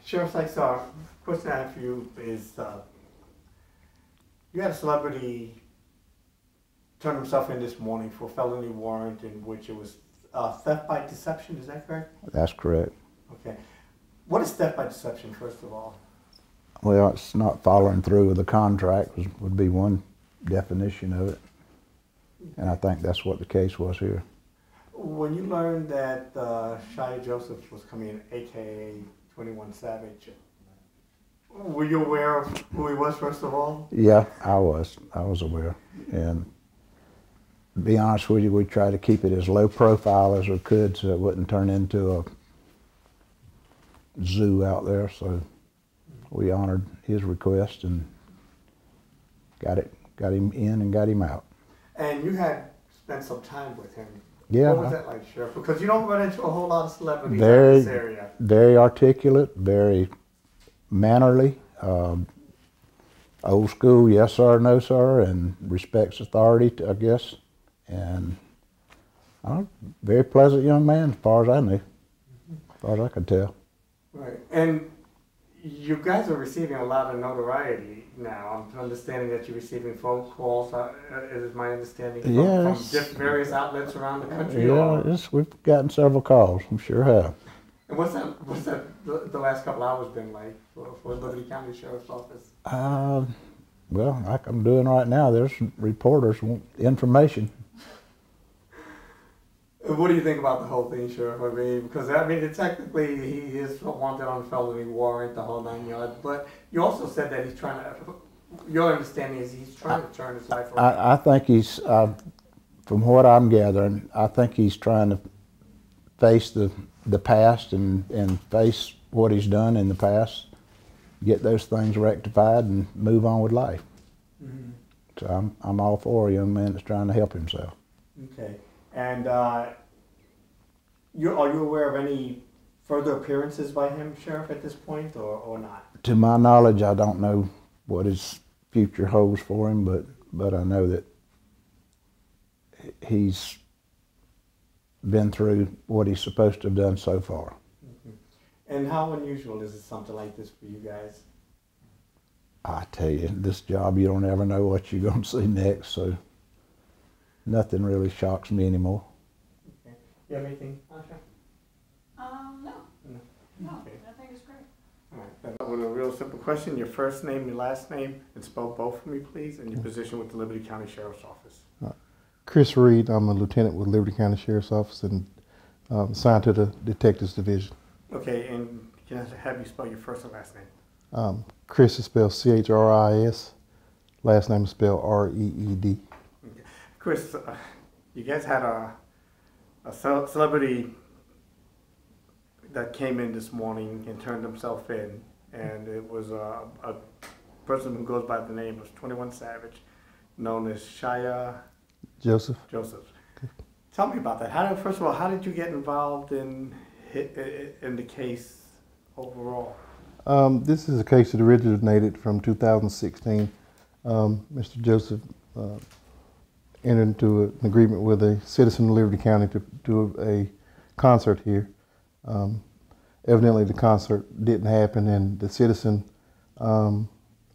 Sheriff Sykes, question I have for you is, you had a celebrity turn himself in this morning for a felony warrant in which it was theft by deception, is that correct? That's correct. Okay. What is theft by deception, first of all? Well, it's not following through with the contract would be one definition of it. And I think that's what the case was here. When you learned that Shia Joseph was coming in, a.k.a. 21 Savage, were you aware of who he was, first of all? Yeah, I was aware. And to be honest with you, we tried to keep it as low profile as we could so it wouldn't turn into a zoo out there. So we honored his request and got him in and got him out. And you had spent some time with him. Yeah. What was that like, Sheriff? Because you don't run into a whole lot of celebrities in this area. Very articulate, very mannerly, old school, yes sir, no sir, and respects authority, I guess. And very pleasant young man, as far as I knew, as far as I could tell. Right. And you guys are receiving a lot of notoriety now. I'm understanding that you're receiving phone calls, is my understanding, from various outlets around the country? Yeah, we've gotten several calls, we sure have. And what's that the last couple hours been like for Liberty County Sheriff's Office? Well, like I'm doing right now, there's reporters want information. What do you think about the whole thing, Sheriff? I mean, because technically he is wanted on a felony warrant, the whole 9 yards. But you also said that he's trying to. Your understanding is he's trying to turn his life around. I think he's, from what I'm gathering, I think he's trying to face the past and face what he's done in the past, get those things rectified, and move on with life. Mm-hmm. So I'm all for a young man that's trying to help himself. Okay. And are you aware of any further appearances by him, Sheriff, at this point, or not? To my knowledge, I don't know what his future holds for him, but I know that he's been through what he's supposed to have done so far. Mm-hmm. And how unusual is it, something like this for you guys? I tell you, this job, you don't ever know what you're going to see next, so nothing really shocks me anymore. Okay. You have anything, Asha? No, Okay. I think it's great. All right. Then with a real simple question, your first name, your last name, and spell both for me, please, and your position with the Liberty County Sheriff's Office. Chris Reed, I'm a lieutenant with Liberty County Sheriff's Office and assigned to the Detectives Division. Okay, and can I have you spell your first and last name? Chris is spelled C-H-R-I-S, last name is spelled R-E-E-D. Okay. Chris, you guys had a celebrity that came in this morning and turned himself in, and it was a person who goes by the name of 21 Savage, known as Shia Joseph. Okay. Tell me about that. First of all, how did you get involved in the case overall? This is a case that originated from 2016. Mr. Joseph entered into an agreement with a citizen of Liberty County to do a concert here. Evidently the concert didn't happen, and the citizen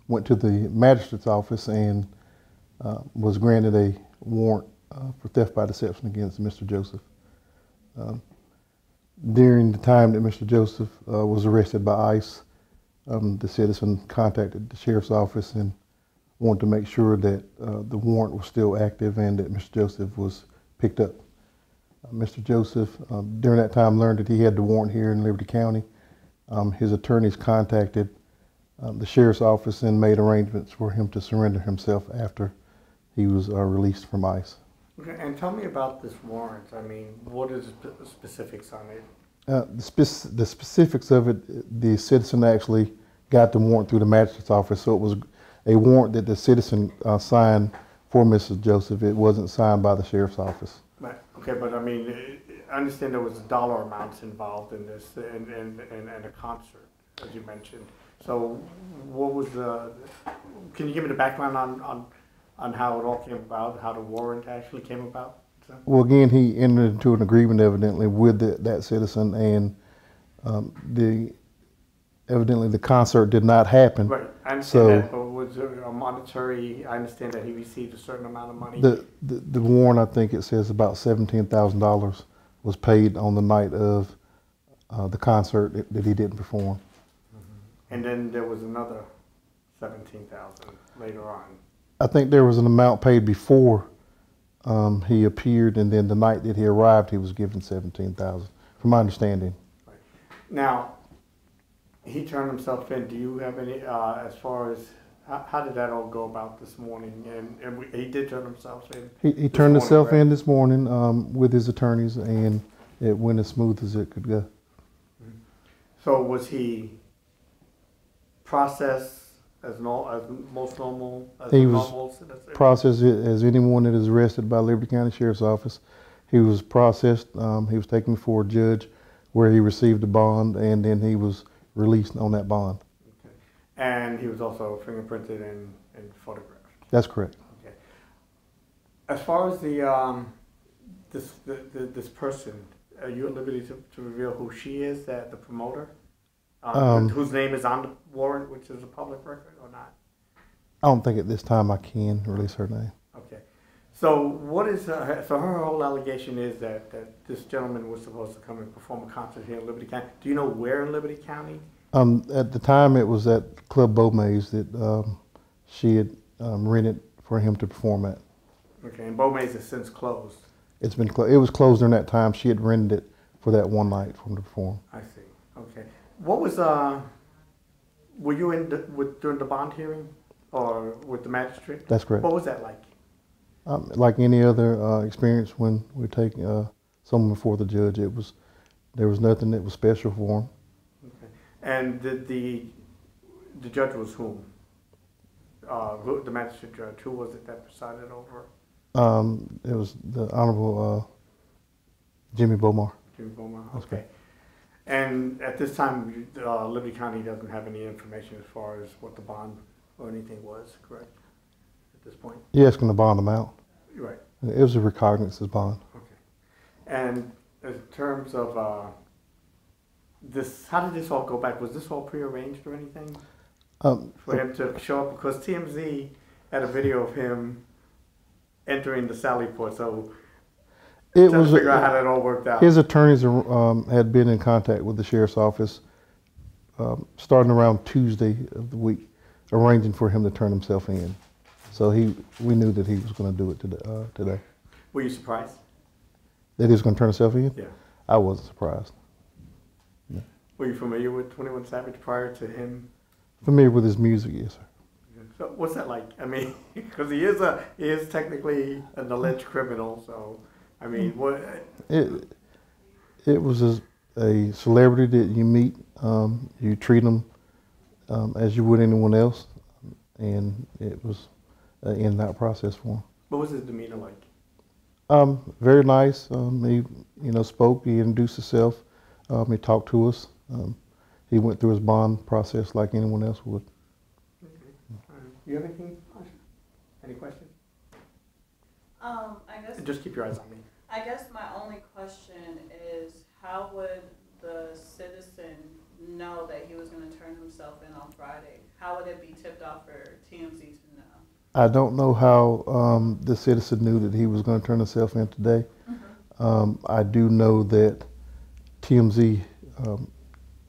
went to the magistrate's office and was granted a warrant for theft by deception against Mr. Joseph. During the time that Mr. Joseph was arrested by ICE, the citizen contacted the sheriff's office and wanted to make sure that the warrant was still active and that Mr. Joseph was picked up. Mr. Joseph, during that time, learned that he had the warrant here in Liberty County. His attorneys contacted the sheriff's office and made arrangements for him to surrender himself after he was released from ICE. Okay, and tell me about this warrant. I mean, what is the specifics on it? The specifics of it, the citizen actually got the warrant through the magistrate's office, so it was a warrant that the citizen signed for Mrs. Joseph. It wasn't signed by the sheriff's office. Right. Okay, but I mean, I understand there was dollar amounts involved in this and a concert, as you mentioned. So what was can you give me the background on how it all came about, how the warrant actually came about? So. Well, again, he entered into an agreement evidently with that citizen, and evidently the concert did not happen. Right, I understand So that, but was there a monetary, I understand that he received a certain amount of money. the warrant, I think it says about $17,000 was paid on the night of the concert that he didn't perform. And then there was another 17,000 later on. I think there was an amount paid before he appeared, and then the night that he arrived, he was given $17,000, from my understanding. Right. Now, he turned himself in. Do you have any, as far as, how did that all go about this morning? And he did turn himself in. He turned himself in this morning with his attorneys, and it went as smooth as it could go. So was he processed as most normal? As He a was normal citizen? Processed as anyone that is arrested by Liberty County Sheriff's Office. He was processed. He was taken before a judge where he received a bond, and then he was released on that bond. Okay. And he was also fingerprinted and photographed. That's correct. Okay. As far as the this person, are you at liberty to reveal who she is, the promoter, whose name is on the warrant, which is a public record, or not? I don't think at this time I can release her name. Okay. So what is so her whole allegation is that this gentleman was supposed to come and perform a concert here in Liberty County. Do you know where in Liberty County? At the time, it was at Club Beaumays that she had rented for him to perform at. Okay, and Beaumays has since closed. It's been it was closed during that time. She had rented it for that one night for him to perform. I see. Okay. What was were you in during the bond hearing or with the magistrate? That's correct. What was that like? Like any other experience when we take someone before the judge, there was nothing that was special for him. Okay. And the judge was whom? The magistrate judge. Who was it that presided over? It was the Honorable Jimmy Bomar. Jimmy Beaumont. Okay. And at this time, Liberty County doesn't have any information as far as what the bond or anything was, correct? At this point. Yeah, it's going to bond him out. Right. It was a recognizance bond. Okay. And in terms of this, how did this all go back? Was this all prearranged or anything for him to show up? Because TMZ had a video of him entering the Sally Port, so trying to figure out how that all worked out. His attorneys had been in contact with the sheriff's office starting around Tuesday of the week, arranging for him to turn himself in. So we knew that he was going to do it today. Were you surprised? That he was going to turn himself in? Yeah. I wasn't surprised. No. Were you familiar with 21 Savage prior to him? Familiar with his music, yes, sir. So what's that like? I mean, because he is technically an alleged criminal. So, I mean, what? It was a celebrity that you meet. You treat them as you would anyone else, and it was an in and out process for him. What was his demeanor like? Very nice. He spoke. He introduced himself. He talked to us. He went through his bond process like anyone else would. You have anything? Any questions? I guess. Just keep your eyes on me. I guess my only question is, how would the citizen know that he was going to turn himself in on Friday? How would it be tipped off for TMZ to know? I don't know how the citizen knew that he was going to turn himself in today. Mm-hmm. I do know that TMZ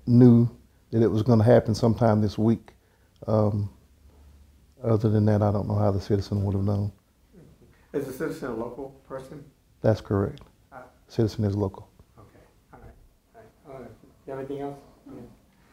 knew that it was going to happen sometime this week. Other than that, I don't know how the citizen would have known. Is the citizen a local person? That's correct. Citizen is local. Okay. All right. You have anything else?